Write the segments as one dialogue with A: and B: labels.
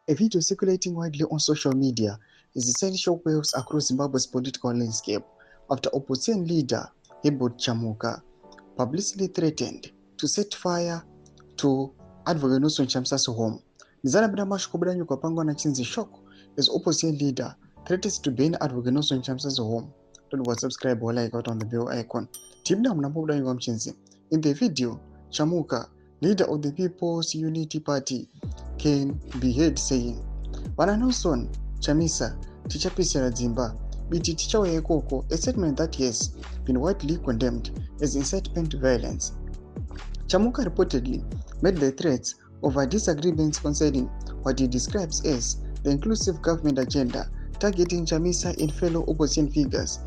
A: A video circulating widely on social media is sending shockwaves across Zimbabwe's political landscape after opposition leader Herbert Chamuka publicly threatened to set fire to advocate NACHAMISA's home. Nizarabira mashoko nyuka pangwa na chinzi shock as opposition leader threatens to ban advocate NACHAMISA's home. Don't forget subscribe or like out on the bell icon. Tibna mnabuda nyuka mchinzi. In the video, Chamuka, leader of the People's Unity Party, can be heard saying, "Bana Nelson Chamisa tichapisira dzimba biti tichauya ikoko," a statement that has been widely condemned as incitement to violence. Chamuka reportedly made the threats over disagreements concerning what he describes as the inclusive government agenda targeting Chamisa and fellow opposition figures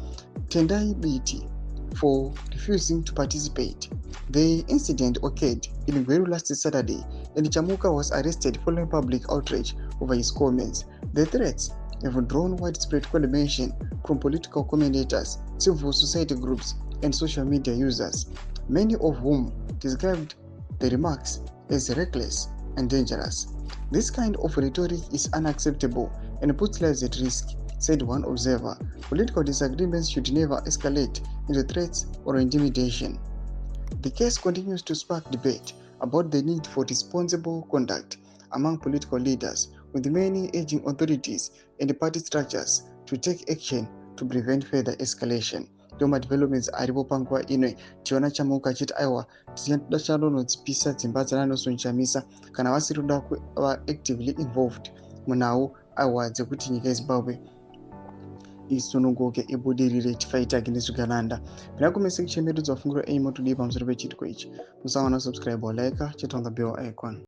A: Tendai Biti for refusing to participate. The incident occurred in Gweru last Saturday, and Chamuka was arrested following public outrage over his comments. The threats have drawn widespread condemnation from political commentators, civil society groups, and social media users, many of whom described the remarks as reckless and dangerous. "This kind of rhetoric is unacceptable and puts lives at risk," said one observer. "Political disagreements should never escalate into threats or intimidation." The case continues to spark debate about the need for responsible conduct among political leaders, with many urging authorities and party structures to take action to prevent further escalation. Doma developments aripo panguva ino tiona Chamuka achiti aiwa tichada chandonodzipisa dzimba dzananozonjamisa kana vasiri kuda kuva actively involved munhau aiwa dzekuti nyika yeZimbabwe isununguke ibudirire tifaitage nezvigananda. Mina kumese kuchemeredza funguro aim to pamusoro pechitiko ichi. Musawana subscribe or like, chat on the bell icon.